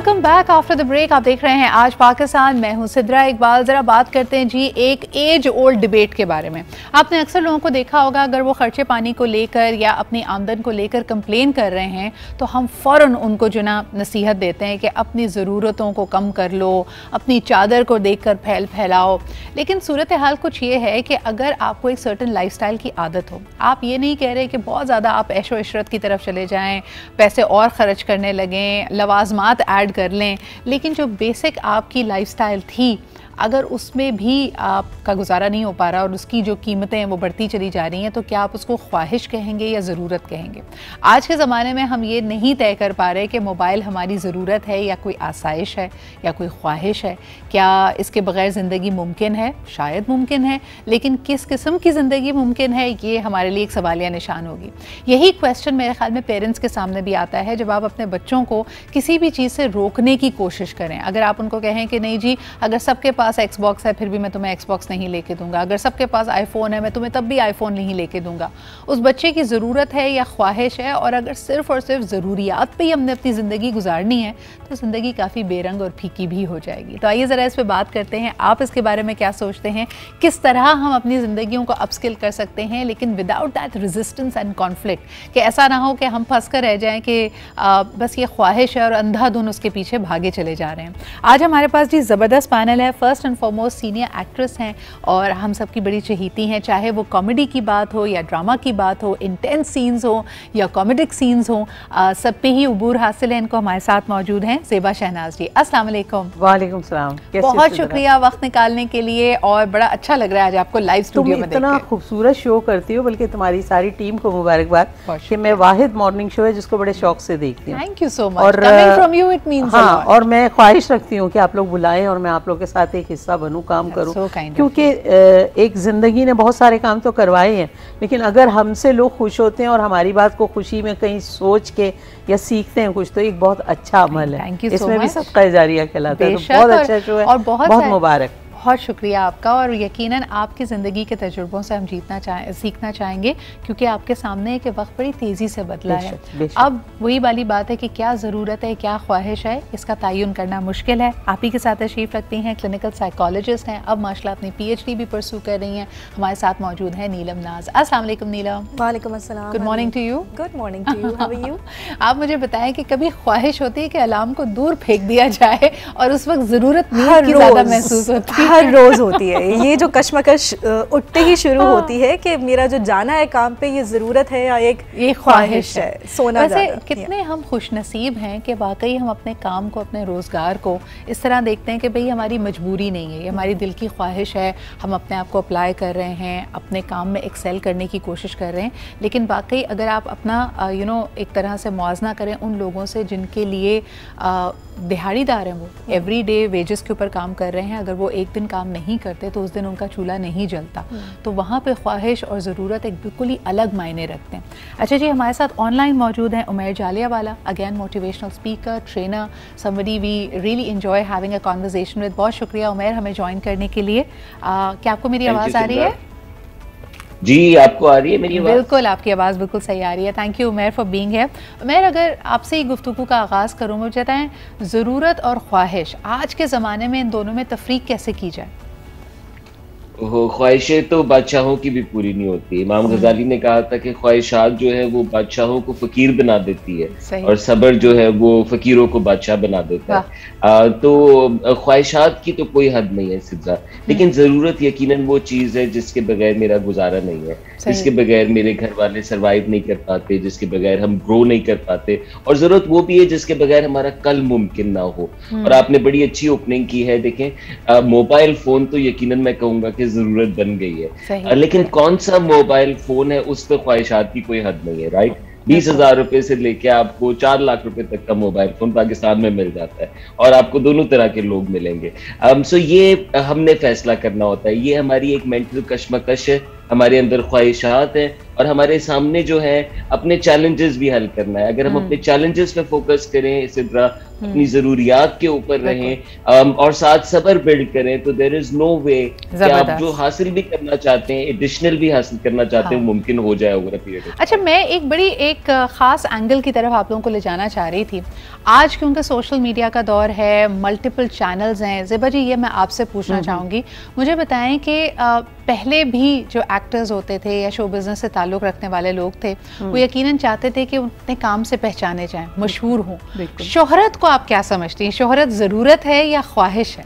Welcome back after the break. आप देख रहे हैं आज पाकिस्तान। मैं हूं सिद्रा इकबाल। ज़रा बात करते हैं जी एक एज ओल्ड डिबेट के बारे में। आपने अक्सर लोगों को देखा होगा, अगर वो खर्चे पानी को लेकर या अपनी आमदन को लेकर कंप्लेन कर रहे हैं तो हम फ़ौरन उनको जो ना नसीहत देते हैं कि अपनी ज़रूरतों को कम कर लो, अपनी चादर को देख कर फैलाओ। लेकिन सूरत हाल कुछ ये है कि अगर आपको एक सर्टन लाइफस्टाइल की आदत हो, आप ये नहीं कह रहे कि बहुत ज़्यादा आप ऐशो इशरत की तरफ चले जाएँ, पैसे और ख़र्च करने लगें, लवाजमात ऐड कर लें, लेकिन जो बेसिक आपकी लाइफस्टाइल थी अगर उसमें भी आपका गुजारा नहीं हो पा रहा और उसकी जो कीमतें हैं वो बढ़ती चली जा रही हैं, तो क्या आप उसको ख्वाहिश कहेंगे या ज़रूरत कहेंगे? आज के ज़माने में हम ये नहीं तय कर पा रहे कि मोबाइल हमारी ज़रूरत है या कोई आसाइश है या कोई ख्वाहिश है। क्या इसके बग़ैर ज़िंदगी मुमकिन है? शायद मुमकिन है, लेकिन किस किस्म की ज़िंदगी मुमकिन है, ये हमारे लिए एक सवालिया निशान होगी। यही क्वेश्चन मेरे ख्याल में पेरेंट्स के सामने भी आता है जब आप अपने बच्चों को किसी भी चीज़ से रोकने की कोशिश करें। अगर आप उनको कहें कि नहीं जी, अगर सबके पास एक्सबॉक्स है फिर भी मैं तुम्हें एक्सबॉक्स नहीं लेके दूंगा, अगर सबके पास आईफोन है मैं तुम्हें तब भी आईफोन नहीं लेके दूंगा। उस बच्चे की ज़रूरत है या ख्वाहिश है, और अगर सिर्फ और सिर्फ ज़रूरियात पे ही हमने अपनी ज़िंदगी गुजारनी है तो ज़िंदगी काफ़ी बेरंग और फीकी भी हो जाएगी। तो आइए ज़रा इस पर बात करते हैं। आप इसके बारे में क्या सोचते हैं? किस तरह हम अपनी ज़िंदगियों को अपस्किल कर सकते हैं लेकिन without that resistance and conflict, कि ऐसा ना हो कि हम फंस कर रह जाएँ कि बस ये ख्वाहिश है और अंधाधुन उसके पीछे भागे चले जा रहे हैं। आज हमारे पास जी ज़बरदस्त पैनल है। First and foremost senior actress हैं और हम सबकी बड़ी चहीती हैं, चाहे वो कॉमेडी की बात हो या ड्रामा की बात हो, इंटेंस सीन्स हो या कॉमेडिक सीन्स हो, सब पे ही उबूर हासिल है। इनको हमारे साथ मौजूद हैं ज़ेबा शहनाज जी। अस्सलाम वालेकुम। वालेकुम सलाम। बहुत शुक्रिया वक्त निकालने के लिए, और बड़ा अच्छा लग रहा है आज आपको लाइव स्टूडियो में। इतना खूबसूरत शो करती हो, बल्कि तुम्हारी सारी टीम को मुबारकबाद कि मैं वाहिद मॉर्निंग शो है जिसको बड़े शौक से देखती हूँ। Thank you so much. Coming from you it means हाँ, और मैं ख्वाहिश रखती हूँ कि आप लोग बुलाएं और मैं आप लोग के साथ एक हिस्सा बनूं, काम करूं, क्योंकि एक जिंदगी ने बहुत सारे काम तो करवाए हैं, लेकिन अगर हमसे लोग खुश होते हैं और हमारी बात को खुशी में कहीं सोच के या सीखते हैं कुछ, तो एक बहुत अच्छा अमल है। इसमें भी सदका जारिया कहलाता है। तो बहुत अच्छा शो है और बहुत मुबारक। बहुत शुक्रिया आपका, और यकीनन आपकी ज़िंदगी के तजुर्बों से हम सीखना चाहेंगे, क्योंकि आपके सामने कि वक्त बड़ी तेज़ी से बदला है। अब वही वाली बात है कि क्या ज़रूरत है, क्या ख्वाहिश है, इसका तयन करना मुश्किल है। आप ही के साथ तशरीफ़ रखती हैं, क्लिनिकल साइकोलॉजिस्ट हैं, अब माशाल्लाह अपनी PhD भी परसू कर रही हैं। हमारे साथ मौजूद हैं नीलम नाज। अस्सलाम वालेकुम नीलम। वालेकुम अस्सलाम। Good morning to you. Good morning to you. How are you? आप मुझे बताएं कि कभी ख्वाहिश होती है कि अलार्म को दूर फेंक दिया जाए और उस वक्त ज़रूरत नहीं की ज़्यादा महसूस होती है? हर रोज होती है ये जो कशमकश उठते ही शुरू होती है कि मेरा जो जाना है काम पे, ये ज़रूरत है या ये ख्वाहिश है सोना। वैसे कितने हम खुशनसीब हैं कि वाकई हम अपने काम को, अपने रोज़गार को इस तरह देखते हैं कि भाई हमारी मजबूरी नहीं है, ये हमारी दिल की ख्वाहिश है, हम अपने आप को अप्लाई कर रहे हैं, अपने काम में एक्सेल करने की कोशिश कर रहे हैं। लेकिन वाकई अगर आप अपना एक तरह से मुआवजा करें उन लोगों से जिनके लिए दिहाड़ीदार हैं, वो एवरी डे वेजेस के ऊपर काम कर रहे हैं, अगर वो एक दिन काम नहीं करते तो उस दिन उनका चूल्हा नहीं जलता, तो वहाँ पे ख्वाहिश और ज़रूरत एक बिल्कुल ही अलग मायने रखते हैं। अच्छा जी, हमारे साथ ऑनलाइन मौजूद हैं Umair Jaliyawala, again motivational speaker, trainer, somebody we really enjoy having a conversation with. बहुत शुक्रिया उमैर हमें ज्वाइन करने के लिए। क्या आपको मेरी आवाज़ आ रही है? जी, आपको आ रही है मेरी आवाज़? बिल्कुल, आपकी आवाज़ बिल्कुल सही आ रही है। Thank you Umair for being here. Umair, अगर आपसे ही गुफ्तगू का आगाज़ करूँ, मुझे बताएं ज़रूरत और ख्वाहिश आज के ज़माने में इन दोनों में तफरीक कैसे की जाए? ख्वाहिशें तो बादशाहों की भी पूरी नहीं होती। इमाम गजाली ने कहा था कि ख्वाहिशात जो है वो बादशाहों को फकीर बना देती है और सब्र जो है वो फकीरों को बादशाह बना देता है। तो ख्वाहिशात की तो कोई हद नहीं है सिद्धा, लेकिन ज़रूरत यकीनन वो चीज़ है जिसके बगैर मेरा गुजारा नहीं है, जिसके बगैर मेरे घर वाले सर्वाइव नहीं कर पाते, जिसके बगैर हम ग्रो नहीं कर पाते, और ज़रूरत वो भी है जिसके बगैर हमारा कल मुमकिन ना हो। और आपने बड़ी अच्छी ओपनिंग की है। देखें, मोबाइल फ़ोन तो यकीनन मैं कहूँगा कि जरूरत बन गई है, लेकिन कौन सा मोबाइल फोन है उस पर ख्वाहिशात की कोई हद नहीं है। राइट, 20,000 रुपए से लेके आपको 4 लाख रुपए तक का मोबाइल फोन पाकिस्तान में मिल जाता है, और आपको दोनों तरह के लोग मिलेंगे। सो ये हमने फैसला करना होता है। ये हमारी एक मेंटल कशमकश है, हमारे अंदर ख्वाहिशात हैं, और हमारे सामने जो है अपने चैलेंजेस भी हल करना है। अगर हम अपने चैलेंजेस पे फोकस करें सिद्रा, अपनी जरूरियात के ऊपर रहें और साथ सब्र बिल्ड करें, तो देयर इज नो वे कि आप जो हासिल भी करना चाहते हैं, एडिशनल भी हासिल करना चाहते हैं, मुमकिन हो जाए ओवर अ पीरियड। अच्छा, मैं एक खास एंगल की तरफ आप लोगों को ले जाना चाह रही थी। आज क्योंकि सोशल मीडिया का दौर है, मल्टीपल चैनल्स हैं, ज़ेबा जी ये मैं आपसे पूछना चाहूँगी, मुझे बताएं कि पहले भी जो एक्टर्स होते थे या शो बिज़नेस से ताल्लुक़ रखने वाले लोग थे, वो यकीनन चाहते थे कि अपने काम से पहचाने जाएं, मशहूर हों। शोहरत को आप क्या समझती हैं? शोहरत ज़रूरत है या ख्वाहिश है?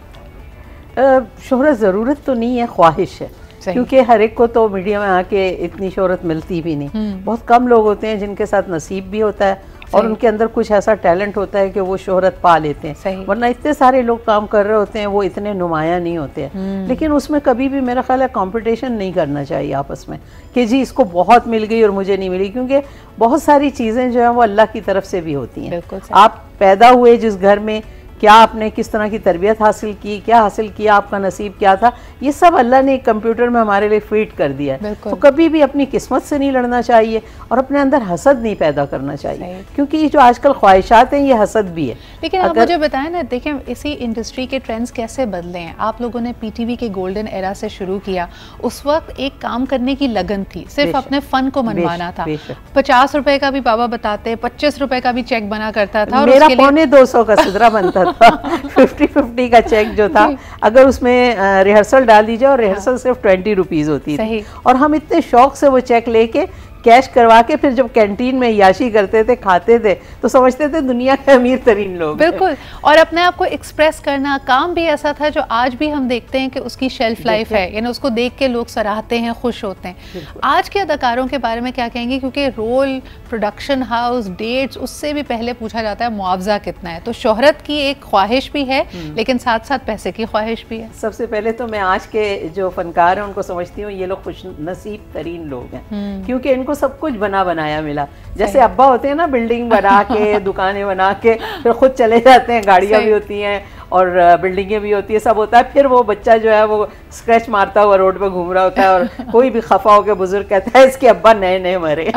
शोहरत ज़रूरत तो नहीं है, ख्वाहिश है, क्योंकि हर एक को तो मीडिया में आके इतनी शोहरत मिलती भी नहीं। बहुत कम लोग होते हैं जिनके साथ नसीब भी होता है और उनके अंदर कुछ ऐसा टैलेंट होता है कि वो शोहरत पा लेते हैं, वरना इतने सारे लोग काम कर रहे होते हैं, वो इतने नुमाया नहीं होते हैं। लेकिन उसमें कभी भी मेरा ख्याल है कंपटीशन नहीं करना चाहिए आपस में कि जी इसको बहुत मिल गई और मुझे नहीं मिली, क्योंकि बहुत सारी चीज़ें जो है वो अल्लाह की तरफ से भी होती हैं। आप पैदा हुए जिस घर में, क्या आपने किस तरह की तरबियत हासिल की, क्या हासिल किया, आपका नसीब क्या था, ये सब अल्लाह ने एक कंप्यूटर में हमारे लिए फीड कर दिया है। तो कभी भी अपनी किस्मत से नहीं लड़ना चाहिए और अपने अंदर हसद नहीं पैदा करना चाहिए, क्योंकि ये जो आजकल ख्वाहिशात हैं ये हसद भी है। लेकिन आप मुझे बताएं ना, देखें इसी इंडस्ट्री के ट्रेंड्स कैसे बदले हैं। आप लोगों ने पीटीवी के गोल्डन एरा से शुरू किया, उस वक्त एक काम करने की लगन थी, सिर्फ अपने फन को मनवाना था। 50 रुपए का भी बाबा बताते, 25 रुपए का भी चेक बना करता था, और मेरा 250 का सिदरा बनता 50-50 का चेक जो था, अगर उसमें रिहर्सल डाल दी जाए, और रिहर्सल सिर्फ 20 रुपीज होती थी, और हम इतने शौक से वो चेक लेके कैश करवा के फिर जब कैंटीन में याशी करते थे, खाते थे, तो समझते थे दुनिया के अमीर तरीन लोग। बिल्कुल, और अपने आप को एक्सप्रेस करना, काम भी ऐसा था जो आज भी हम देखते हैं कि उसकी शेल्फ लाइफ है, यानी उसको देख के लोग सराहते हैं, खुश होते हैं। आज के अदाकारों के बारे में क्या कहेंगे? क्योंकि रोल, प्रोडक्शन हाउस, डेट्स, उससे भी पहले पूछा जाता है मुआवजा कितना है। तो शोहरत की एक ख्वाहिश भी है, लेकिन साथ साथ पैसे की ख्वाहिश भी है। सबसे पहले तो मैं आज के जो फनकार हैं उनको समझती हूँ, ये लोग खुश नसीब तरीन लोग हैं, क्योंकि इनको सब कुछ बना बनाया मिला। जैसे अब्बा होते हैं ना, बिल्डिंग बना के, दुकानें बना के फिर खुद चले जाते हैं, गाड़ियां भी होती हैं और बिल्डिंगें भी होती है, सब होता है, फिर वो बच्चा जो है वो स्क्रैच मारता हुआ रोड पे घूम रहा होता है, और कोई भी खफा होकर बुजुर्ग कहता है इसके अब्बा नए नए मरे।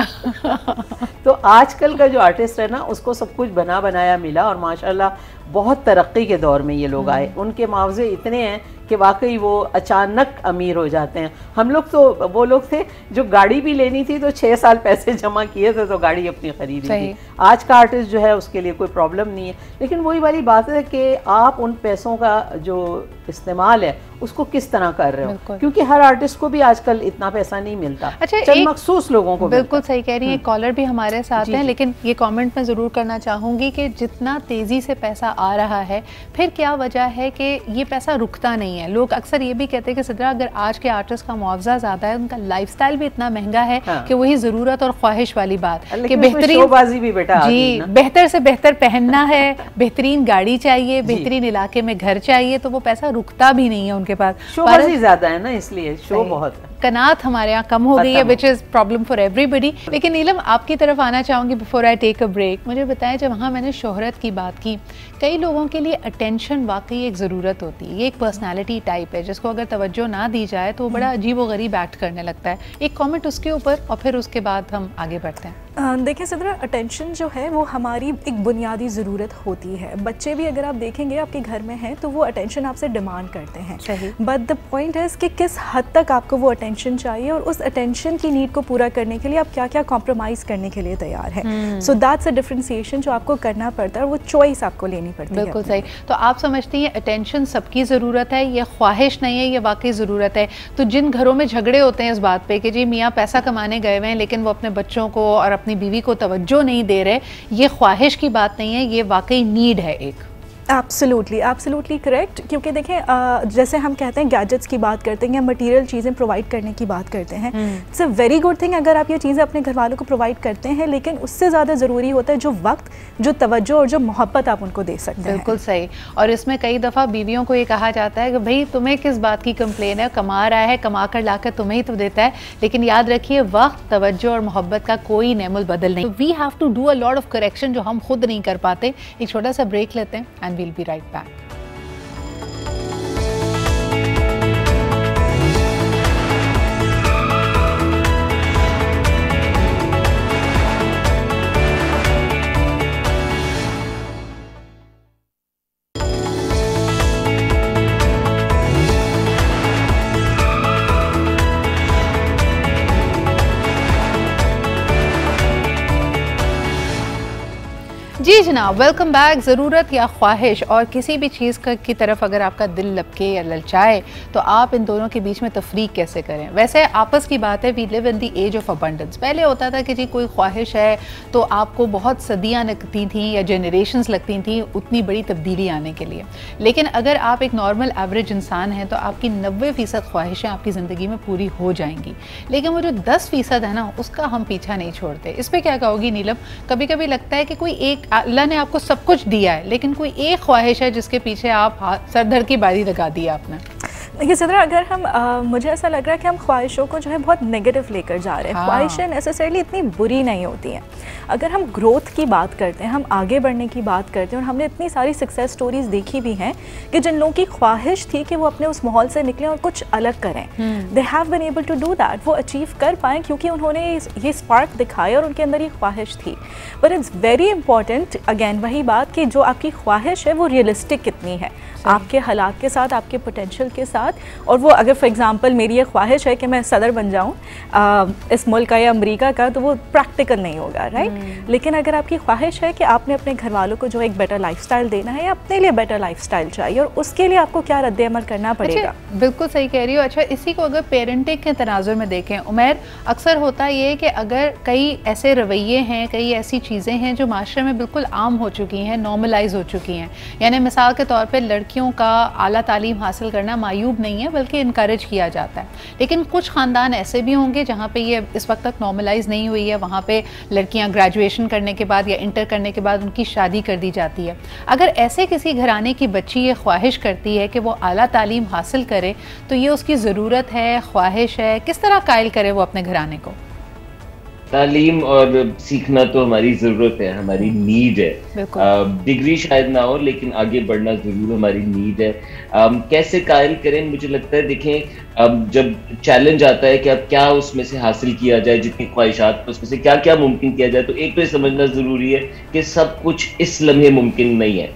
तो आजकल का जो आर्टिस्ट है ना, उसको सब कुछ बना बनाया मिला, और माशाल्लाह बहुत तरक्की के दौर में ये लोग आए। उनके मुआवजे इतने हैं कि वाकई वो अचानक अमीर हो जाते हैं। हम लोग तो वो लोग थे जो गाड़ी भी लेनी थी तो 6 साल पैसे जमा किए थे तो गाड़ी अपनी खरीदी थी। आज का आर्टिस्ट जो है उसके लिए कोई प्रॉब्लम नहीं है, लेकिन वही वाली बात है कि आप उन पैसों का जो इस्तेमाल है उसको किस तरह कर रहे हो, क्योंकि हर आर्टिस्ट को भी आजकल इतना पैसा नहीं मिलता। अच्छा, चंद मखसूस लोगों को। बिल्कुल सही कह रही है। कॉलर भी हमारे साथ हैं, लेकिन ये कमेंट मैं ज़रूर करना चाहूँगी कि जितना तेज़ी से पैसा आ रहा है, फिर क्या वजह है कि ये पैसा रुकता नहीं है। लोग अक्सर ये भी कहते हैं कि सिद्रा, अगर आज के आर्टिस्ट का मुआवजा ज़्यादा है, उनका लाइफस्टाइल भी इतना महंगा है कि वही ज़रूरत और ख्वाहिश वाली बात कि बेहतरीन भी बेटा जी, बेहतर से बेहतर पहनना है, बेहतरीन गाड़ी चाहिए, बेहतरीन इलाके में घर चाहिए, तो वो पैसा रुकता भी नहीं है उनके पास। शोबाजी ज्यादा है ना, इसलिए शो बहुत है। कनात हमारे यहाँ कम हो गई है, which is problem for everybody. लेकिन नीलम, आपकी तरफ आना चाहूँगी before I take a break. मुझे बताएं, जब वहाँ मैंने शोहरत की बात की, कई लोगों के लिए अटेंशन वाकई एक ज़रूरत होती है। ये एक पर्सनैलिटी टाइप है जिसको अगर तवज्जो ना दी जाए तो वो बड़ा अजीब व गरीब एक्ट करने लगता है। एक कॉमेंट उसके ऊपर और फिर उसके बाद हम आगे बढ़ते हैं। देखिए सिद्रा, अटेंशन जो है वो हमारी एक बुनियादी ज़रूरत होती है। बच्चे भी अगर आप देखेंगे आपके घर में हैं तो वो अटेंशन आपसे डिमांड करते हैं, बट द पॉइंट है कि किस हद तक आपको वो अटेंशन चाहिए और उस अटेंशन की नीड को पूरा करने के लिए आप क्या क्या कॉम्प्रोमाइज़ करने के लिए तैयार हैं। सो दैट्स अ डिफरेंशिएशन जो आपको करना पड़ता है और वो चॉइस आपको लेनी पड़ती है। बिल्कुल सही। तो आप समझती हैं अटेंशन सबकी ज़रूरत है, ये ख्वाहिश नहीं है, ये वाकई ज़रूरत है। तो जिन घरों में झगड़े होते हैं इस बात पे कि जी मियाँ पैसा कमाने गए हुए हैं लेकिन वो अपने बच्चों को और अपनी बीवी को तवज्जो नहीं दे रहे, ये ख्वाहिश की बात नहीं है, ये वाकई नीड है एक। Absolutely correct. क्योंकि देखें, जैसे हम कहते हैं गैजेट्स की बात करते हैं या मटेरियल चीज़ें प्रोवाइड करने की बात करते हैं, it's a very good thing अगर आप ये चीज़ें अपने घर वालों को प्रोवाइड करते हैं, लेकिन उससे ज़्यादा ज़रूरी होता है जो वक्त, जो तवज्जो और जो मोहब्बत आप उनको दे सकते हैं। बिल्कुल सही। और इसमें कई दफ़ा बीवियों को ये कहा जाता है कि भाई तुम्हें किस बात की कंप्लेन है, कमा रहा है, कमा कर लाकर तुम्हें ही तो देता है। लेकिन याद रखिए, वक्त, तवज्जो और मोहब्बत का कोई नेमुल बदल नहीं। We have to do a lot of correction जो हम खुद नहीं कर पाते। एक छोटा सा ब्रेक लेते हैं and we'll be right back. जी जनाब, वेलकम बैक। ज़रूरत या ख्वाहिश और किसी भी चीज़ की तरफ अगर आपका दिल लपके या ललचाए तो आप इन दोनों के बीच में तफरीक कैसे करें? वैसे आपस की बात है, we live in the age of abundance. पहले होता था कि जी कोई ख्वाहिश है तो आपको बहुत सदियाँ लगती थी या जनरेशन्स लगती थी उतनी बड़ी तब्दीली आने के लिए। लेकिन अगर आप एक नॉर्मल एवरेज इंसान हैं तो आपकी 90% ख्वाहिशें आपकी ज़िंदगी में पूरी हो जाएंगी, लेकिन वो जो 10% है ना, उसका हम पीछा नहीं छोड़ते। इस पर क्या कहोगी नीलम? कभी कभी लगता है कि कोई एक, अल्लाह ने आपको सब कुछ दिया है लेकिन कोई एक ख्वाहिश है जिसके पीछे आप सर धर की बारी लगा दी आपने। देखिए सिद्रा, अगर हम मुझे ऐसा लग रहा है कि हम ख्वाहिशों को जो है बहुत नेगेटिव लेकर जा रहे हैं। हाँ। ख्वाहिशें नेसेसरली इतनी बुरी नहीं होती हैं। अगर हम ग्रोथ की बात करते हैं, हम आगे बढ़ने की बात करते हैं, और हमने इतनी सारी सक्सेस स्टोरीज देखी भी हैं कि जिन लोगों की ख्वाहिश थी कि वो अपने उस माहौल से निकलें और कुछ अलग करें, they have been able to do that. वो अचीव कर पाएँ क्योंकि उन्होंने ये स्पार्क दिखाया और उनके अंदर ये ख्वाहिश थी। But it's very important, again वही बात कि जो आपकी ख्वाहिश है वो रियलिस्टिक कितनी है आपके हालात के साथ, आपके पोटेंशियल के साथ। और वो अगर फॉर एग्जांपल मेरी ये ख्वाहिश है कि मैं सदर बन जाऊं इस मुल्क का या अमेरिका का, तो वो प्रैक्टिकल नहीं होगा, राइट? लेकिन अगर आपकी ख्वाहिश है कि आपने अपने घर वालों को जो एक बेटर लाइफस्टाइल देना है या अपने लिए बेटर लाइफस्टाइल चाहिए, और उसके लिए आपको क्या रद्द-ए-अमल करना पड़ेगा। अच्छा, बिल्कुल सही कह रही हो। अच्छा, इसी को अगर पेरेंटिंग के तनाजुर में देखें उमैर, अक्सर होता ये कि अगर कई ऐसे रवैये हैं, कई ऐसी चीज़ें हैं जो माशरे में बिल्कुल आम हो चुकी हैं, नॉर्मलाइज हो चुकी हैं, यानी मिसाल के तौर पर लड़कियों का आला तालीम हासिल करना मायूब नहीं है बल्कि इनकरेज किया जाता है। लेकिन कुछ ख़ानदान ऐसे भी होंगे जहाँ पे ये इस वक्त तक नॉर्मलाइज नहीं हुई है, वहाँ पे लड़कियाँ ग्रेजुएशन करने के बाद या इंटर करने के बाद उनकी शादी कर दी जाती है। अगर ऐसे किसी घराने की बच्ची ये ख्वाहिश करती है कि वो आला तालीम हासिल करे तो ये उसकी ज़रूरत है, ख्वाहिश है, किस तरह कायल करे वो अपने घराने को? तालीम और सीखना तो हमारी ज़रूरत है, हमारी नीड है। डिग्री शायद ना हो लेकिन आगे बढ़ना ज़रूर हमारी नीड है। कैसे कायल करें? मुझे लगता है देखें, जब चैलेंज आता है कि अब क्या उसमें से हासिल किया जाए, जितनी ख्वाहिशात उसमें से क्या क्या मुमकिन किया जाए, तो एक तो ये समझना ज़रूरी है कि सब कुछ इस लम्हे मुमकिन नहीं है,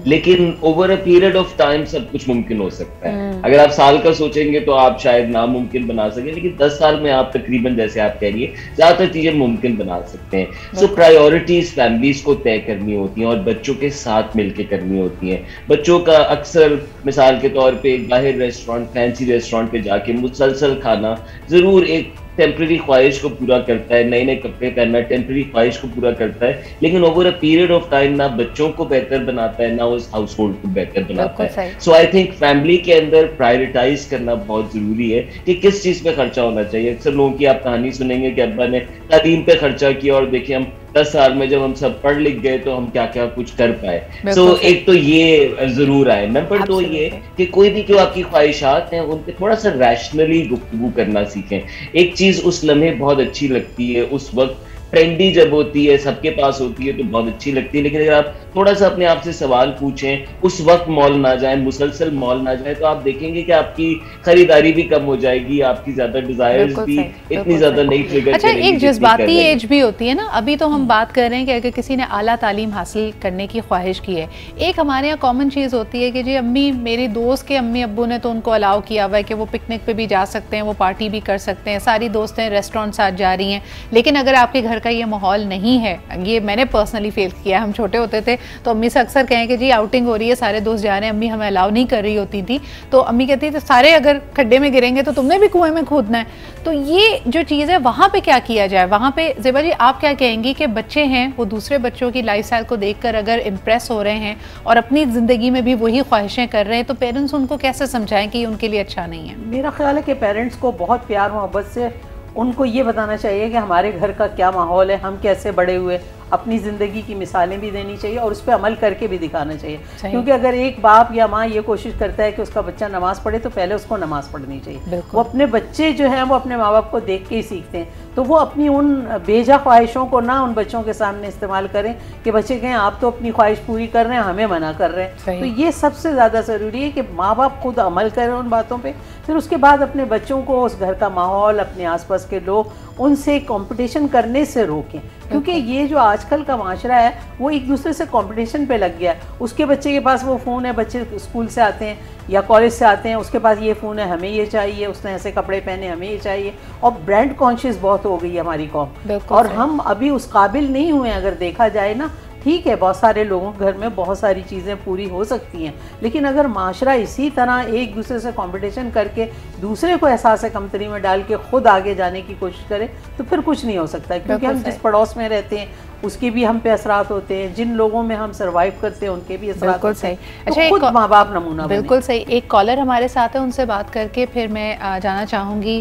लेकिन over a period of time सब कुछ मुमकिन हो सकता है। अगर आप साल का सोचेंगे तो आप शायद नामुमकिन बना सकें, लेकिन 10 साल में आप तकरीबन, जैसे आप कह रही है, ज्यादातर चीजें मुमकिन बना सकते हैं। सो प्रायोरिटीज फैमिलीज को तय करनी होती हैं और बच्चों के साथ मिलकर करनी होती हैं। बच्चों का अक्सर मिसाल के तौर पे बाहर रेस्टोरेंट, फैंसी रेस्टोरेंट पे जाके मुसलसल खाना जरूर एक टेम्प्रेरी ख्वाहिश को पूरा करता है, नए नए कपड़े पहनना टेम्प्रेरी ख्वाहिश को पूरा करता है, लेकिन over a period of time ना बच्चों को बेहतर बनाता है, ना उस हाउस होल्ड को बेहतर बनाता है। सो आई थिंक फैमिली के अंदर प्रायोरिटाइज करना बहुत जरूरी है कि किस चीज पे खर्चा होना चाहिए। अक्सर लोगों की आप कहानी सुनेंगे कि अब्बा ने तालीम पे खर्चा किया और देखिए हम 10 साल में जब हम सब पढ़ लिख गए तो हम क्या क्या कुछ कर पाए। सो एक तो ये जरूर आए। नंबर 2 ये कि कोई भी जो आपकी ख्वाहिशात हैं उन पे थोड़ा सा रैशनली गुफ्तगू करना सीखें। एक चीज उस लम्हे बहुत अच्छी लगती है, उस वक्त ट्रेंडी जब होती है, सबके पास होती है तो बहुत अच्छी लगती है, लेकिन अगर आप थोड़ा सा अपने आप से सवाल पूछें, उस वक्त मॉल ना जाएं, मुसलसल मॉल ना जाएं, तो आप देखेंगे कि आपकी खरीदारी भी कम हो जाएगी, आपकी ज्यादा डिजायर्स भी इतनी ज्यादा नहीं ट्रिगर करेंगी। अच्छा, एक जज्बाती एज भी होती है ना। अभी तो हम बात कर रहे हैं कि अगर किसी ने आला तालीम हासिल करने की ख्वाहिश की है, एक हमारे यहाँ कॉमन चीज़ होती है कि जी अम्मी, मेरी दोस्त के अम्मी अब्बू ने तो उनको अलाउ किया हुआ है कि वो पिकनिक पे भी जा सकते हैं, वो पार्टी भी कर सकते हैं, सारी दोस्तें रेस्टोरेंट साथ जा रही हैं। लेकिन अगर आपके घर का ये माहौल नहीं है, ये मैंने पर्सनली फेल किया। हम छोटे होते थे तो अम्मी से अक्सर कहें कि जी आउटिंग हो रही है, सारे दोस्त जा रहे हैं, अम्मी हमें अलाउ नहीं कर रही होती थी, तो अम्मी कहती थी सारे अगर खड्डे में गिरेंगे तो तुमने भी कुएं में कूदना है। तो ये जो चीज़ है, वहाँ पे क्या किया जाए? वहाँ पे ज़ेबा जी आप क्या कहेंगी कि बच्चे हैं वो दूसरे बच्चों की लाइफस्टाइल को देखकर अगर इम्प्रेस हो रहे हैं और अपनी ज़िंदगी में भी वही ख्वाहिशें कर रहे हैं, तो पेरेंट्स उनको कैसे समझाएं कि उनके लिए अच्छा नहीं है? मेरा ख्याल है कि पेरेंट्स को बहुत प्यार मोहब्बत से उनको ये बताना चाहिए कि हमारे घर का क्या माहौल है, हम कैसे बड़े हुए, अपनी ज़िंदगी की मिसालें भी देनी चाहिए और उस पर अमल करके भी दिखाना चाहिए। क्योंकि अगर एक बाप या माँ ये कोशिश करता है कि उसका बच्चा नमाज़ पढ़े तो पहले उसको नमाज़ पढ़नी चाहिए। वो अपने बच्चे जो हैं वो अपने माँ बाप को देख के ही सीखते हैं, तो वो अपनी उन बेजा ख्वाहिशों को ना उन बच्चों के सामने इस्तेमाल करें कि बच्चे कहें आप तो अपनी ख्वाहिश पूरी कर रहे हैं, हमें मना कर रहे हैं। तो ये सबसे ज़्यादा ज़रूरी है कि माँ बाप खुद अमल करें उन बातों पर, फिर उसके बाद अपने बच्चों को उस घर का माहौल, अपने आसपास के लोग, उनसे कंपटीशन करने से रोकें। क्योंकि ये जो आजकल का माशरा है वो एक दूसरे से कंपटीशन पे लग गया है। उसके बच्चे के पास वो फ़ोन है, बच्चे स्कूल से आते हैं या कॉलेज से आते हैं, उसके पास ये फ़ोन है, हमें ये चाहिए, उसने ऐसे कपड़े पहने, हमें ये चाहिए। और ब्रांड कॉन्शियस बहुत हो गई है हमारी कौम, और हम अभी उस काबिल नहीं हुए अगर देखा जाए ना ठीक है, बहुत सारे लोगों के घर में बहुत सारी चीज़ें पूरी हो सकती हैं, लेकिन अगर माशरा इसी तरह एक दूसरे से कंपटीशन करके दूसरे को एहसास कमतरी में डाल के खुद आगे जाने की कोशिश करे तो फिर कुछ नहीं हो सकता, क्योंकि हम जिस पड़ोस में रहते हैं उसके भी हम पे असरात होते हैं, जिन लोगों में हम सरवाइव करते हैं उनके भी असरात होते हैं। अच्छा, खुद माँ बाप नमूना। बिल्कुल सही। एक कॉलर हमारे साथ है, उनसे बात करके फिर मैं जाना चाहूँगी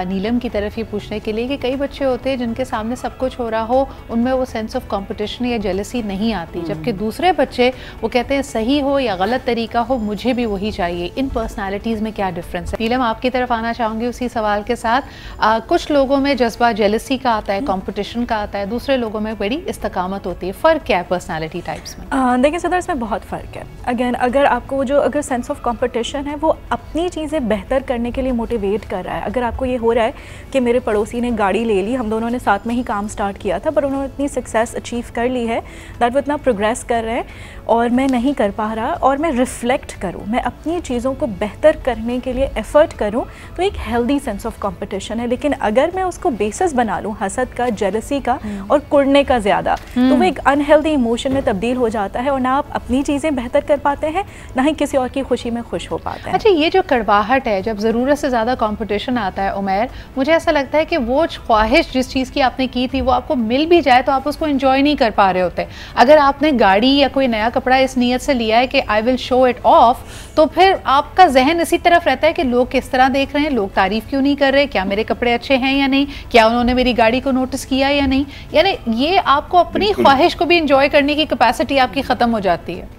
नीलम की तरफ ये पूछने के लिए कि कई बच्चे होते हैं जिनके सामने सब कुछ हो रहा हो, उनमें वो सेंस ऑफ कंपटीशन या जेलसी नहीं आती, जबकि दूसरे बच्चे वो कहते हैं सही हो या गलत तरीका हो मुझे भी वही चाहिए। इन पर्सनैलिटीज़ में क्या डिफरेंस है? नीलम, आपकी तरफ आना चाहूँगी उसी सवाल के साथ। कुछ लोगों में जज्बा जेलसी का आता है, कॉम्पिटिशन का आता है, दूसरे लोगों में बड़ी इस्तकामत होती है। फ़र्क क्या है पर्सनालिटी टाइप्स में? देखिए सदर, इसमें बहुत फ़र्क है। अगेन, अगर आपको जो अगर सेंस ऑफ कंपटीशन है वो अपनी चीज़ें बेहतर करने के लिए मोटिवेट कर रहा है, अगर आपको ये हो रहा है कि मेरे पड़ोसी ने गाड़ी ले ली, हम दोनों ने साथ में ही काम स्टार्ट किया था, पर उन्होंने इतनी सक्सेस अचीव कर ली है दैट वो इतना प्रोग्रेस कर रहे हैं और मैं नहीं कर पा रहा, और मैं रिफ़्लेक्ट करूँ, मैं अपनी चीज़ों को बेहतर करने के लिए एफ़र्ट करूँ, तो एक हेल्दी सेंस ऑफ कंपटीशन है। लेकिन अगर मैं उसको बेसिस बना लूँ हसद का, जेलसी का और कुड़ने का ज़्यादा, तो वो एक अनहेल्दी इमोशन में तब्दील हो जाता है और ना आप अपनी चीज़ें बेहतर कर पाते हैं, ना ही किसी और की खुशी में खुश हो पाते हैं। अच्छा, ये जो कड़वाहट है जब ज़रूरत से ज़्यादा कंपटीशन आता है उमैर, मुझे ऐसा लगता है कि वो ख्वाहिश जिस चीज़ की आपने की थी वो आपको मिल भी जाए तो आप उसको एंजॉय नहीं कर पा रहे होते। अगर आपने गाड़ी या कोई नया कपड़ा इस नीयत से लिया है कि I will show it of, तो फिर आपका जहन इसी तरफ रहता है कि लोग किस तरह देख रहे हैं, लोग तारीफ़ क्यों नहीं कर रहे, क्या मेरे कपड़े अच्छे हैं या नहीं, क्या उन्होंने मेरी गाड़ी को नोटिस किया या नहीं। यानी ये आपको अपनी ख्वाहिश को भी इंजॉय करने की कैपेसिटी आपकी ख़त्म हो जाती है।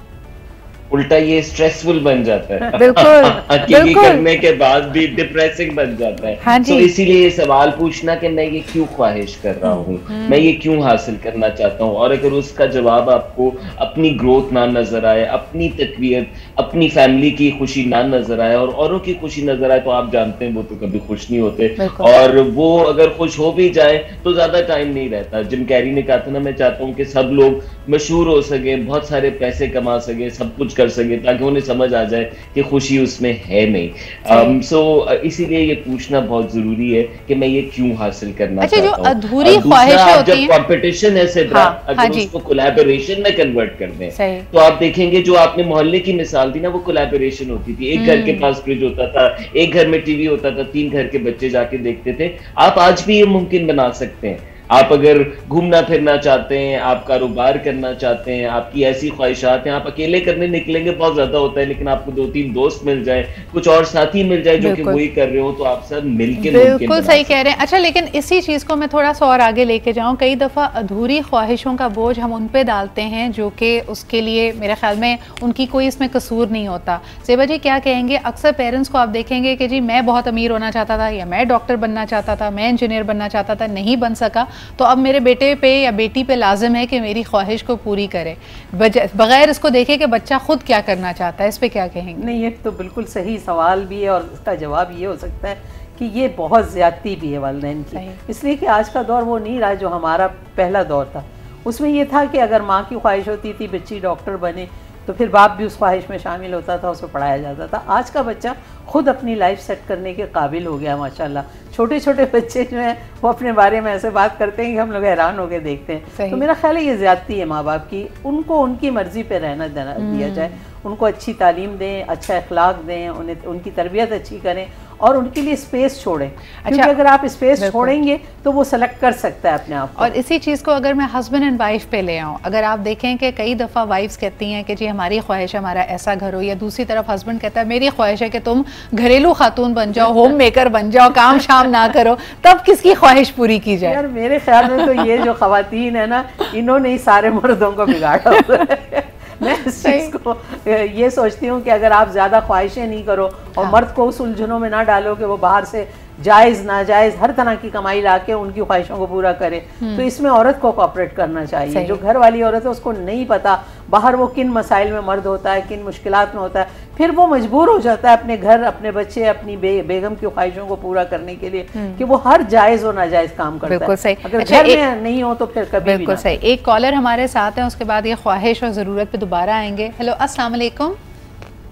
उल्टा ये स्ट्रेसफुल बन जाता है। बिल्कुल करने के बाद भी डिप्रेसिंग बन जाता है। हाँ जी। तो इसीलिए ये सवाल पूछना कि मैं ये क्यों ख्वाहिश कर रहा हूँ, मैं ये क्यों हासिल करना चाहता हूँ, और अगर उसका जवाब आपको अपनी ग्रोथ ना नजर आए, अपनी तकवीत, अपनी फैमिली की खुशी ना नजर आए और औरों की खुशी नजर आए, तो आप जानते हैं वो तो कभी खुश नहीं होते, और वो अगर खुश हो भी जाए तो ज्यादा टाइम नहीं रहता। जिम कैरी ने कहा था ना, मैं चाहता हूँ कि सब लोग मशहूर हो सके, बहुत सारे पैसे कमा सके, सब कुछ कर सके, ताकि उन्हें समझ आ जाए कि खुशी उसमें है नहीं। सो इसीलिए ये पूछना बहुत जरूरी है कि मैं ये क्यों हासिल करना चाहता हूँ। जो अधूरी ख्वाहिशें होती हैं, जब कंपटीशन है सिद्रा, अगर उसको कोलैबोरेशन में कन्वर्ट कर दें तो आप देखेंगे जो आपने मोहल्ले की मिसाल दी ना, वो कोलैबोरेशन होती थी। एक घर के पास फ्रिज होता था, एक घर में टीवी होता था, 3 घर के बच्चे जाके देखते थे। आप आज भी ये मुमकिन बना सकते हैं। आप अगर घूमना फिरना चाहते हैं, आप कारोबार करना चाहते हैं, आपकी ऐसी ख्वाहिशात हैं, आप अकेले करने निकलेंगे बहुत ज्यादा होता है, लेकिन आपको 2-3 दोस्त मिल जाए, कुछ और साथी मिल जाए जो कि वही कर रहे हो, तो आप सब मिलके बिल्कुल सही कह रहे हैं। अच्छा, लेकिन इसी चीज को मैं थोड़ा सा और आगे लेके जाऊं, कई दफा अधूरी ख्वाहिशों का बोझ हम उन पे डालते हैं जो कि उसके लिए मेरे ख्याल में उनकी कोई इसमें कसूर नहीं होता। ज़ेबा जी क्या कहेंगे? अक्सर पेरेंट्स को आप देखेंगे कि जी मैं बहुत अमीर होना चाहता था, या मैं डॉक्टर बनना चाहता था, मैं इंजीनियर बनना चाहता था, नहीं बन सका, तो अब मेरे बेटे पे या बेटी पे लाजिम है कि मेरी ख्वाहिश को पूरी करे, बगैर इसको देखे कि बच्चा खुद क्या करना चाहता है। इस पे क्या कहेंगे? नहीं, ये तो बिल्कुल सही सवाल भी है और इसका जवाब ये हो सकता है कि ये बहुत ज़्यादती भी है वालिदैन की, इसलिए कि आज का दौर वो नहीं रहा जो हमारा पहला दौर था। उसमें ये था कि अगर माँ की ख्वाहिश होती थी बच्ची डॉक्टर बने, तो फिर बाप भी उस ख्वाहिश में शामिल होता था, उसको पढ़ाया जाता था। आज का बच्चा खुद अपनी लाइफ सेट करने के काबिल हो गया माशाल्लाह। छोटे छोटे बच्चे जो हैं वो अपने बारे में ऐसे बात करते हैं कि हम लोग हैरान होकर देखते हैं। तो मेरा ख्याल है ये ज़्यादती है माँ बाप की, उनको उनकी मर्ज़ी पे रहना दिया जाए, उनको अच्छी तालीम दें, अच्छा अखलाक दें, उन्हें उनकी तरबियत अच्छी करें और उनके लिए स्पेस छोड़ें। क्योंकि अगर आप स्पेस छोड़ेंगे तो वो सेलेक्ट कर सकता है अपने आप को। और इसी चीज़ को अगर मैं हस्बैंड एंड वाइफ पे ले आऊँ, अगर आप देखें कि कई दफ़ा वाइफ्स कहती हैं कि जी हमारी ख्वाहिश है हमारा ऐसा घर हो, या दूसरी तरफ हस्बैंड कहता है मेरी ख्वाहिश है कि तुम घरेलू खातून बन जाओ, होम मेकर बन जाओ, काम शाम ना करो, तब किसकी ख्वाहिश पूरी की जाए? यार मेरे ख्याल में तो ये जो खवातीन है ना, इन्होंने ही सारे मर्दों को बिगाड़ा हुआ है। मैं इस चीज़ को ये सोचती हूँ कि अगर आप ज़्यादा ख्वाहिशें नहीं करो और मर्द को उस उलझनों में ना डालो कि वो बाहर से जायज़ नाजायज़ हर तरह की कमाई लाके उनकी ख्वाहिशों को पूरा करे, तो इसमें औरत को कोऑपरेट करना चाहिए। जो घर वाली औरत है उसको नहीं पता बाहर वो किन मसाइल में मर्द होता है, किन मुश्किलात में होता है, फिर वो मजबूर हो जाता है अपने घर, अपने बच्चे, अपनी बेगम की ख्वाहिशों को पूरा करने के लिए कि वो हर जायज़ और नाजायज़ काम करता है। बिल्कुल सही। अगर घर में नहीं हो तो फिर कभी बिल्कुल सही। एक कॉलर हमारे साथ है, उसके बाद ये ख्वाहिश और ज़रूरत पे दोबारा आएंगे। हेलो, अस्सलाम वालेकुम।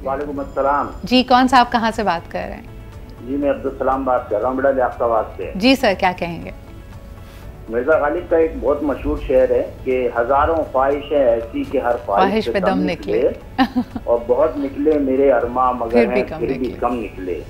वालेकुम अस्सलाम। जी, कौन सा, आप कहाँ से बात कर रहे हैं? जी मैं अब्दुल सलाम बात कर रहा हूँ बेटा लियाकताबाद से। जी सर, क्या कहेंगे? मिर्जा गालिब का एक बहुत मशहूर शेर है कि हजारों ख्वाहिशें ऐसी कि हर ख्वाहिश पे दम निकले और बहुत निकले मेरे अरमा मगर फिर भी कम निकले।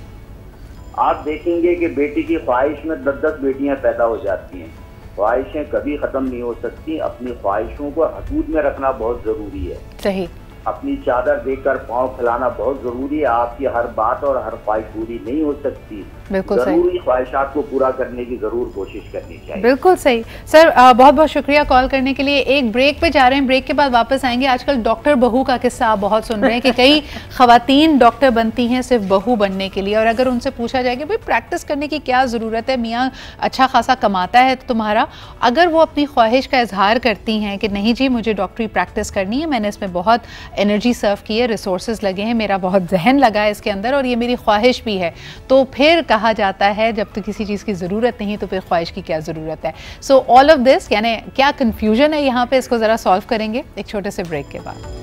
आप देखेंगे कि बेटी की ख्वाहिश में 10-10 बेटियां पैदा हो जाती हैं। ख्वाहिशें कभी खत्म नहीं हो सकती। अपनी ख्वाहिशों को हदूद में रखना बहुत जरूरी है। सही। अपनी चादर देखकर पाँव फैलाना बहुत जरूरी है। आपकी हर बात और हर ख्वाहिश पूरी नहीं हो सकती। बिल्कुल जरूरी ख्वाहिशात को पूरा करने की जरूर कोशिश करनी चाहिए। बिल्कुल सही सर, बहुत बहुत शुक्रिया कॉल करने के लिए। एक ब्रेक पे जा रहे हैं, ब्रेक के बाद वापस आएंगे। आजकल डॉक्टर बहू का किस्सा आप बहुत सुन रहे हैं कि कई खवातीन डॉक्टर बनती हैं सिर्फ बहू बनने के लिए, और अगर उनसे पूछा जाए कि भाई प्रैक्टिस करने की क्या ज़रूरत है, मियाँ अच्छा खासा कमाता है तुम्हारा, अगर वो अपनी ख्वाहिश का इजहार करती हैं कि नहीं जी मुझे डॉक्टरी प्रैक्टिस करनी है, मैंने इसमें बहुत एनर्जी सर्व की है, रिसोर्सेज लगे हैं, मेरा बहुत जहन लगा है इसके अंदर और ये मेरी ख्वाहिश भी है, तो फिर कहा जाता है जब तो किसी चीज़ की ज़रूरत नहीं तो फिर ख्वाहिश की क्या ज़रूरत है। सो ऑल ऑफ दिस यानी क्या कन्फ्यूजन है यहाँ पे, इसको ज़रा सॉल्व करेंगे एक छोटे से ब्रेक के बाद।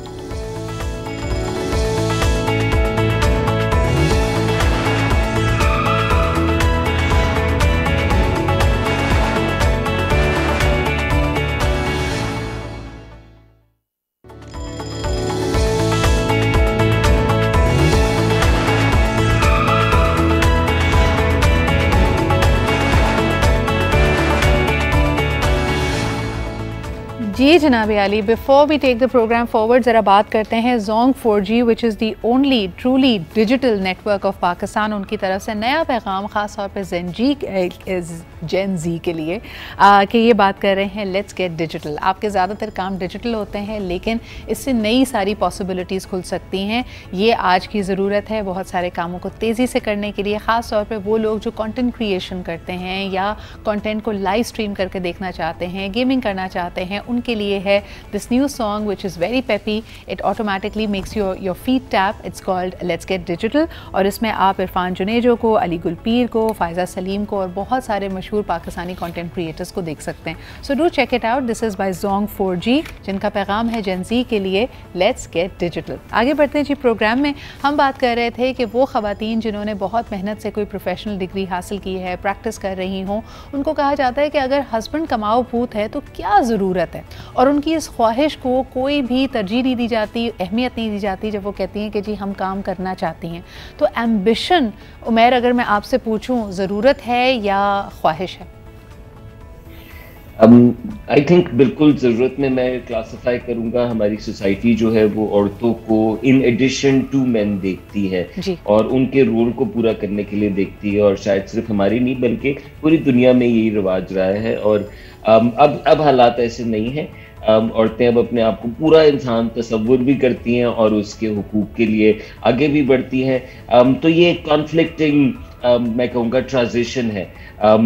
जी जनाब आली, before we take the program forward ज़रा बात करते हैं Zong 4G which is the only truly digital network of Pakistan. उनकी तरफ से नया पैगाम ख़ास तौर पर जेन जी के लिए कि ये बात कर रहे हैं लेट्स गेट डिजिटल। आपके ज़्यादातर काम डिजिटल होते हैं लेकिन इससे नई सारी पॉसिबिलिटीज़ खुल सकती हैं। ये आज की ज़रूरत है बहुत सारे कामों को तेज़ी से करने के लिए, ख़ास तौर पर वो लोग जो कंटेंट क्रिएशन करते हैं या कंटेंट को लाइव स्ट्रीम करके देखना चाहते हैं, गेमिंग करना चाहते हैं, उनके लिए है this new song which is very peppy. It automatically makes your feet tap. It's called let's get digital और इसमें आप इरफान जुनेजो को, अली गुलपीर को, फ़ायज़ा सलीम को और बहुत सारे मशहूर पाकिस्तानी कंटेंट क्रिएटर्स को देख सकते हैं। So do check it out. This is by Zong 4G जिनका पैगाम है जेन ज़ी के लिए लेट्स गेट डिजिटल। आगे बढ़ते हैं जी प्रोग्राम में। हम बात कर रहे थे कि वो ख़वातीन जिन्होंने बहुत मेहनत से कोई प्रोफेशनल डिग्री हासिल की है, प्रैक्टिस कर रही हों, उनको कहा जाता है कि अगर हस्बैंड कमाओ भूत है तो क्या ज़रूरत है, और उनकी इस ख्वाहिश को कोई भी तरजीह नहीं दी जाती, अहमियत नहीं दी जाती जब वो कहती हैं कि जी हम काम करना चाहती हैं। तो एम्बिशन उमैर अगर मैं आपसे पूछूं ज़रूरत है या ख्वाहिश है? आई थिंक बिल्कुल ज़रूरत में मैं क्लासिफाई करूंगा। हमारी सोसाइटी जो है वो औरतों को इन एडिशन टू मेन देखती है और उनके रोल को पूरा करने के लिए देखती है, और शायद सिर्फ हमारी नहीं बल्कि पूरी दुनिया में यही रिवाज रहा है। और अब हालात ऐसे नहीं हैं। औरतें अब अपने आप को पूरा इंसान तस्वुर भी करती हैं और उसके हुकूक के लिए आगे भी बढ़ती हैं। तो ये कॉन्फ्लिक्टिंग मैं कहूँगा ट्रांजिशन है,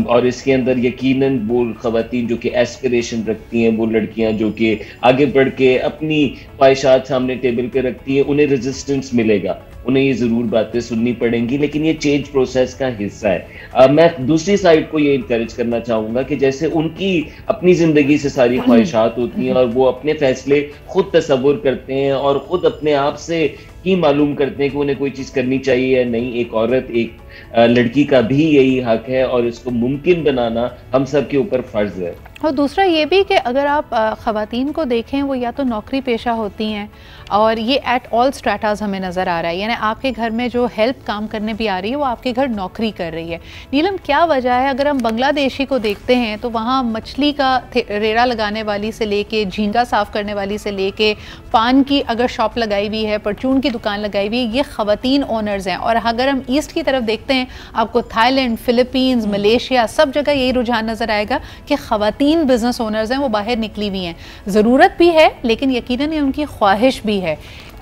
और इसके अंदर यकीनन वो ख़वातीन जो कि एस्पिरेशन रखती हैं, वो लड़कियां जो कि आगे बढ़ के अपनी ख्वाहिशात सामने टेबल पे रखती हैं, उन्हें रेजिस्टेंस मिलेगा, उन्हें ये ज़रूर बातें सुननी पड़ेंगी, लेकिन ये चेंज प्रोसेस का हिस्सा है। मैं दूसरी साइड को ये इंकरेज करना चाहूँगा कि जैसे उनकी अपनी ज़िंदगी से सारी ख्वाहिशात होती हैं और वो अपने फैसले खुद तसव्वुर करते हैं और ख़ुद अपने आप से ही मालूम करते हैं कि उन्हें कोई चीज़ करनी चाहिए या नहीं। एक औरत, एक लड़की का भी यही हक है और इसको मुमकिन बनाना हम सब के ऊपर फ़र्ज़ है। और दूसरा ये भी कि अगर आप ख़वातीन को देखें वो या तो नौकरी पेशा होती हैं, और ये एट ऑल स्ट्रेटास हमें नज़र आ रहा है, यानी आपके घर में जो हेल्प काम करने भी आ रही है वो आपके घर नौकरी कर रही है। नीलम क्या वजह है? अगर हम बांग्लादेशी को देखते हैं तो वहाँ मछली का रेड़ा लगाने वाली से लेके, झींगा साफ़ करने वाली से लेके, पान की अगर शॉप लगाई हुई है, परचून की दुकान लगाई हुई है, ये ख़वातीन ओनर्स हैं। और अगर हम ईस्ट की तरफ देखते हैं आपको थाईलैंड, फ़िलिपींस, मलेशिया सब जगह यही रुझान नज़र आएगा कि ख़वातीन बिजनेस ओनर्स हैं, वो बाहर निकली हुई हैं। ज़रूरत भी है लेकिन यकीनन ये उनकी ख्वाहिश भी है।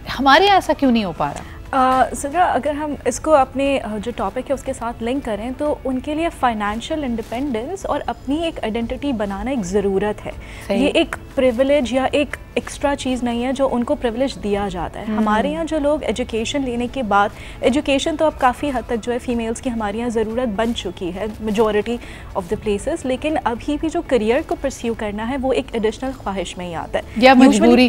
हमारे यहाँ ऐसा क्यों नहीं हो पा रहा? सदरा, अगर हम इसको अपने जो टॉपिक है उसके साथ लिंक करें तो उनके लिए फाइनेंशियल इंडिपेंडेंस और अपनी एक आइडेंटिटी बनाना एक ज़रूरत है। ये एक प्रिविलेज या एक एक्स्ट्रा चीज़ नहीं है जो उनको प्रिविलेज दिया जाता है। हमारे यहाँ जो लोग एजुकेशन लेने के बाद, एजुकेशन तो अब काफ़ी हद तक जो है फीमेल्स की हमारे यहाँ ज़रूरत बन चुकी है मेजॉरिटी ऑफ द प्लेसेस, लेकिन अभी भी जो करियर को परस्यू करना है वो एक एडिशनल ख्वाहिश में ही आता है, या मजबूरी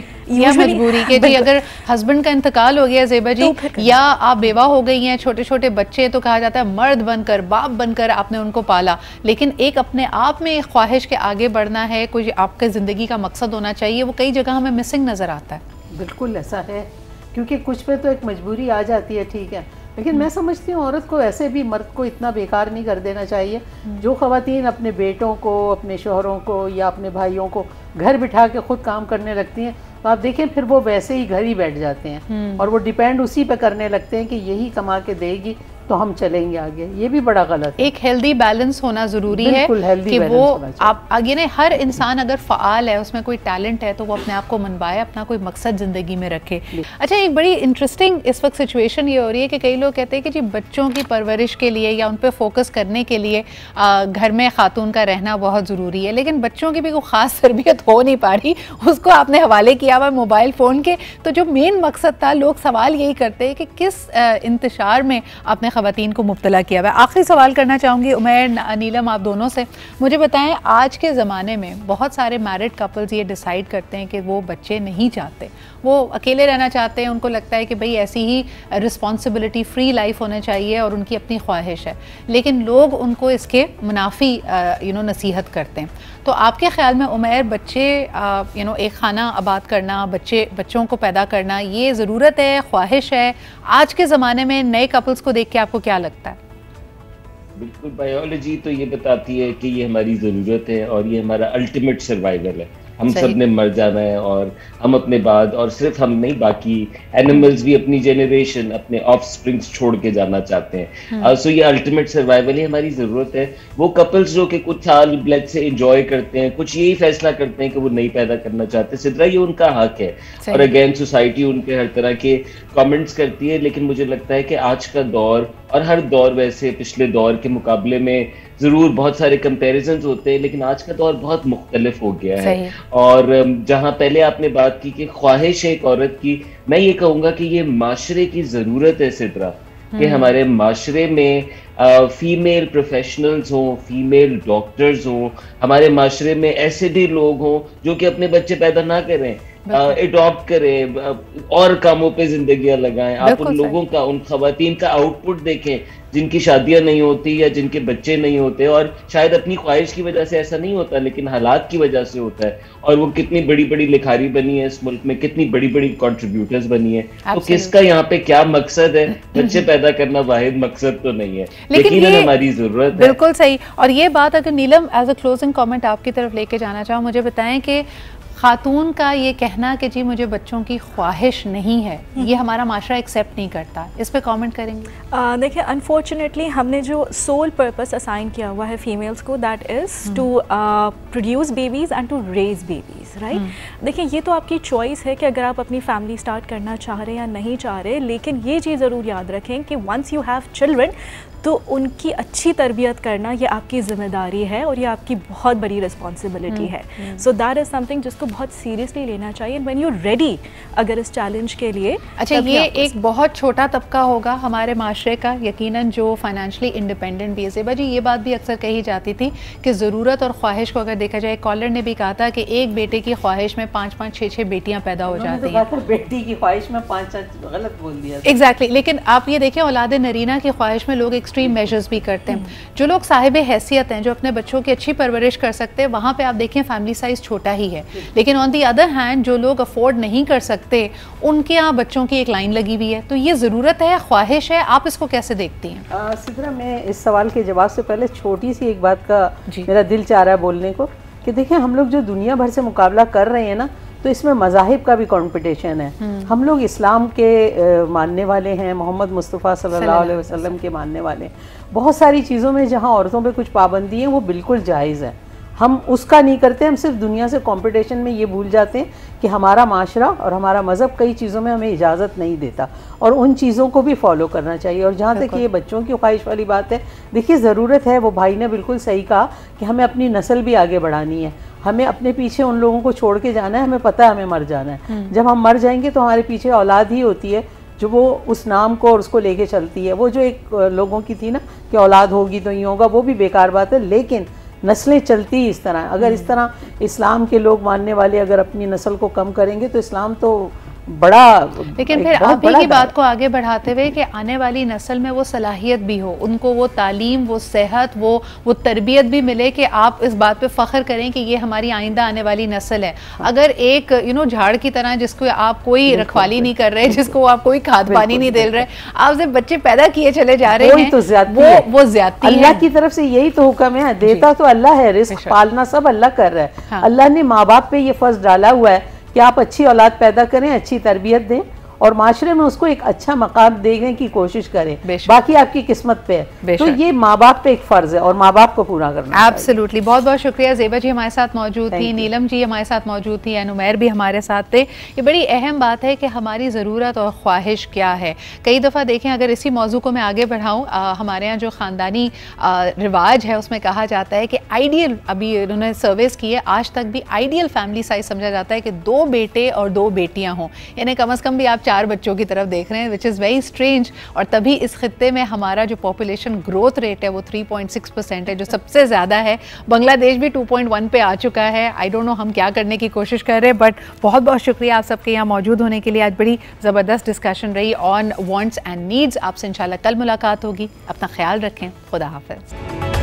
के जी अगर हस्बैंड का इंतकाल हो गया ज़ेबा जी, या आप बेवा हो गई हैं, छोटे छोटे बच्चे, तो कहा जाता है मर्द बनकर, बाप बनकर आपने उनको पाला, लेकिन एक अपने आप में ख्वाहिश के आगे बढ़ना है, कोई आपके ज़िंदगी का मकसद होना चाहिए, वो कई जगह हमें मिसिंग नज़र आता है। बिल्कुल ऐसा है, क्योंकि कुछ पे तो एक मजबूरी आ जाती है, ठीक है, लेकिन मैं समझती हूँ औरत को ऐसे भी मर्द को इतना बेकार नहीं कर देना चाहिए। जो ख़वातीन अपने बेटों को, अपने शोहरों को या अपने भाइयों को घर बिठा के खुद काम करने लगती हैं, तो आप देखें फिर वो वैसे ही घर ही बैठ जाते हैं और वो डिपेंड उसी पे करने लगते हैं कि यही कमा के देगी तो हम चलेंगे आगे। ये भी बड़ा गलत है। एक हेल्दी बैलेंस होना ज़रूरी है कि वो आप आगे नहीं, हर इंसान अगर फ़ाल है, उसमें कोई टैलेंट है, तो वो अपने आप को मनवाए, अपना कोई मकसद ज़िंदगी में रखे। अच्छा, एक बड़ी इंटरेस्टिंग इस वक्त सिचुएशन ये हो रही है कि कई लोग कहते हैं कि जी बच्चों की परवरिश के लिए या उन पर फोकस करने के लिए घर में खातून का रहना बहुत ज़रूरी है, लेकिन बच्चों की भी कोई ख़ास तरबियत हो नहीं पा रही, उसको आपने हवाले किया हुआ मोबाइल फ़ोन के। तो जो मेन मकसद था, लोग सवाल यही करते हैं कि किस इंतशार में आपने ख़वातीन को मुब्तला किया हुआ है। आखिरी सवाल करना चाहूँगी उमैर, नीलम, आप दोनों से, मुझे बताएं आज के ज़माने में बहुत सारे मैरिड कपल्स ये डिसाइड करते हैं कि वो बच्चे नहीं चाहते, वो अकेले रहना चाहते हैं, उनको लगता है कि भाई ऐसी ही रिस्पॉन्सिबिलिटी फ्री लाइफ होना चाहिए और उनकी अपनी ख्वाहिश है, लेकिन लोग उनको इसके मुनाफी नसीहत करते हैं। तो आपके ख्याल में उमैर, बच्चे एक खाना आबाद करना, बच्चों को पैदा करना, ये ज़रूरत है, ख्वाहिश है आज के ज़माने में? नए कपल्स को देख के आपको क्या लगता है? बिल्कुल, बायोलॉजी तो ये बताती है कि ये हमारी ज़रूरत है और ये हमारा अल्टीमेट सर्वाइवल है। हम सब ने मर जाना है और हम अपने बाद, और सिर्फ हम नहीं, बाकी एनिमल्स भी अपनी जेनरेशन, अपने ऑफस्प्रिंग्स छोड़ के जाना चाहते हैं। सो ये अल्टीमेट सर्वाइवल ही हमारी ज़रूरत है। वो कपल्स जो कि कुछ साल ब्लड से एंजॉय करते हैं, कुछ यही फैसला करते हैं कि वो नहीं पैदा करना चाहते, सिद्रा ये उनका हक है। और अगेन सोसाइटी उनके हर तरह के कमेंट्स करती है, लेकिन मुझे लगता है कि आज का दौर, और हर दौर वैसे पिछले दौर के मुकाबले में ज़रूर बहुत सारे कंपैरिजन्स होते हैं, लेकिन आज का दौर बहुत मुख्तलिफ हो गया है। और जहाँ पहले आपने बात की कि ख्वाहिश है एक औरत की, मैं ये कहूँगा कि ये माशरे की ज़रूरत है सिद्रा, कि हमारे माशरे में फीमेल प्रोफेशनल्स हों, फीमेल डॉक्टर्स हों, हमारे माशरे में ऐसे भी लोग हों जो कि अपने बच्चे पैदा ना करें, एडॉप्ट करें, और कामों पे जिंदगियां लगाएं। आप उन लोगों का, उन खवातीन का आउटपुट देखें जिनकी शादियां नहीं होती या जिनके बच्चे नहीं होते, और शायद अपनी ख्वाहिश की वजह से ऐसा नहीं होता, लेकिन हालात की वजह से होता है, और वो कितनी बड़ी बड़ी लिखारी बनी है इस मुल्क में, कितनी बड़ी बड़ी कंट्रीब्यूटर्स बनी है। तो किसका यहाँ पे क्या मकसद है? बच्चे पैदा करना वाहिद मकसद तो नहीं है, लेकिन हमारी जरूरत है। बिल्कुल सही। और ये बात अगर नीलम एज अ क्लोजिंग कमेंट आपकी तरफ लेके जाना चाहो, मुझे बताएं कि खातून का ये कहना कि जी मुझे बच्चों की ख्वाहिश नहीं है, ये हमारा माशरा एक्सेप्ट नहीं करता, इस पे कमेंट करेंगे? देखिए, अनफॉर्चुनेटली हमने जो सोल पर्पस असाइन किया हुआ है फीमेल्स को, that is to produce babies and to raise babies, right. देखिए, ये तो आपकी चॉइस है कि अगर आप अपनी फैमिली स्टार्ट करना चाह रहे हैं या नहीं चाह रहे, लेकिन ये चीज़ ज़रूर याद रखें कि वंस यू हैव चिल्ड्रन, तो उनकी अच्छी तरबियत करना ये आपकी ज़िम्मेदारी है और ये आपकी बहुत बड़ी रिस्पॉन्सिबिलिटी है। सो दैट इज़ समथिंग जिसको बहुत सीरियसली लेना चाहिए व्हेन यू रेडी अगर इस चैलेंज के लिए। अच्छा, ये एक बहुत छोटा तबका होगा हमारे माशरे का यकीनन जो फाइनेंशियली इंडिपेंडेंट भी है। ज़ेबा जी, ये बात भी अक्सर कही जाती थी कि ज़रूरत और ख्वाहिश को अगर देखा जाए, कॉलर ने भी कहा था कि एक बेटे की ख्वाहिश में 5-5, 6-6 बेटियाँ पैदा हो जाती हैं। बेटी की ख्वाहिश में 5 गलत बोल दिया। एग्जैक्टली, लेकिन आप ये देखें औलाद नरीना की ख्वाहिश में लोग एक्सट्रीम मेजर्स भी करते हैं। जो लोग साहिब हैसियत हैं, जो अपने बच्चों की अच्छी परवरिश कर सकते हैं, वहाँ पे आप देखें फैमिली साइज छोटा ही है, लेकिन ऑन दी अदर हैंड जो लोग अफोर्ड नहीं कर सकते, उनके यहाँ बच्चों की एक लाइन लगी हुई है। तो ये ज़रूरत है, ख्वाहिश है, आप इसको कैसे देखती हैं? सिद्रा, मैं इस सवाल के जवाब से पहले छोटी सी एक बात का मेरा दिल चाह रहा है बोलने को, कि देखिए हम लोग जो दुनिया भर से मुकाबला कर रहे हैं ना, तो इसमें मज़ाहिब का भी कंपटीशन है। हम लोग इस्लाम के मानने वाले हैं, मोहम्मद मुस्तफ़ा सल्लल्लाहु अलैहि वसल्लम के मानने वाले हैं। बहुत सारी चीज़ों में जहाँ औरतों पे कुछ पाबंदी है वो बिल्कुल जायज़ है। हम उसका नहीं करते, हम सिर्फ दुनिया से कंपटीशन में ये भूल जाते हैं कि हमारा माशरा और हमारा मज़हब कई चीज़ों में हमें इजाज़त नहीं देता और उन चीज़ों को भी फॉलो करना चाहिए। और जहाँ तक ये बच्चों की ख्वाहिश वाली बात है, देखिए ज़रूरत है, वो भाई ने बिल्कुल सही कहा कि हमें अपनी नस्ल भी आगे बढ़ानी है, हमें अपने पीछे उन लोगों को छोड़ के जाना है, हमें पता है हमें मर जाना है। जब हम मर जाएंगे तो हमारे पीछे औलाद ही होती है जो वो उस नाम को और उसको लेके चलती है। वो जो एक लोगों की थी ना कि औलाद होगी तो यूँ होगा, वो भी बेकार बात है, लेकिन नस्लें चलती इस तरह। अगर इस तरह इस्लाम के लोग मानने वाले अगर अपनी नस्ल को कम करेंगे तो इस्लाम तो बड़ा, लेकिन फिर आप ही की बात को आगे बढ़ाते हुए कि आने वाली नस्ल में वो सलाहियत भी हो, उनको वो तालीम, वो सेहत, वो तरबियत भी मिले कि आप इस बात पे फ़ख्र करें कि ये हमारी आइंदा आने वाली नस्ल है। अगर एक झाड़ की तरह जिसको आप कोई रखवाली नहीं कर रहे, जिसको आप कोई खाद पानी नहीं दे रहे, आप सिर्फ बच्चे पैदा किए चले जा रहे हैं, तो वो ज्यादती है। अल्लाह की तरफ से यही तो हुक्म है, देता तो अल्लाह है, रिस्क पालना सब अल्लाह कर रहा है। अल्लाह ने माँ बाप पे ये फर्ज डाला हुआ है कि आप अच्छी औलाद पैदा करें, अच्छी तरबियत दें और माशरे में उसको एक अच्छा मकाम देने की कोशिश करें, बाकी आपकी किस्मत पे है। तो ये माँ बाप पे एक फ़र्ज़ है और माँ बाप को पूरा करना। एब्सोल्युटली। बहुत बहुत शुक्रिया। ज़ेबा जी हमारे साथ मौजूद थी, नीलम जी हमारे साथ मौजूद थी, नुमैर भी हमारे साथ थे। ये बड़ी अहम बात है कि हमारी ज़रूरत और ख्वाहिश क्या है। कई दफ़ा देखें, अगर इसी मौजू को मैं आगे बढ़ाऊँ, हमारे यहाँ जो ख़ानदानी रिवाज है उसमें कहा जाता है कि आइडियल, अभी उन्होंने सर्वेस की है, आज तक भी आइडियल फैमिली साइज समझा जाता है कि 2 बेटे और 2 बेटियाँ हों, यानी कम अज़ कम भी आप 4 बच्चों की तरफ देख रहे हैं, विच इज़ वेरी स्ट्रेंज। और तभी इस खित्ते में हमारा जो पॉपुलेशन ग्रोथ रेट है वो 3.6% है, जो सबसे ज़्यादा है। बांग्लादेश भी 2.1 पे आ चुका है। आई डोंट नो हम क्या करने की कोशिश कर रहे हैं, बट बहुत बहुत शुक्रिया आप सबके यहाँ मौजूद होने के लिए। आज बड़ी ज़बरदस्त डिस्कशन रही ऑन वांट्स एंड नीड्स। आपसे इंशाल्लाह कल मुलाकात होगी। अपना ख्याल रखें। खुदा हाफिज़।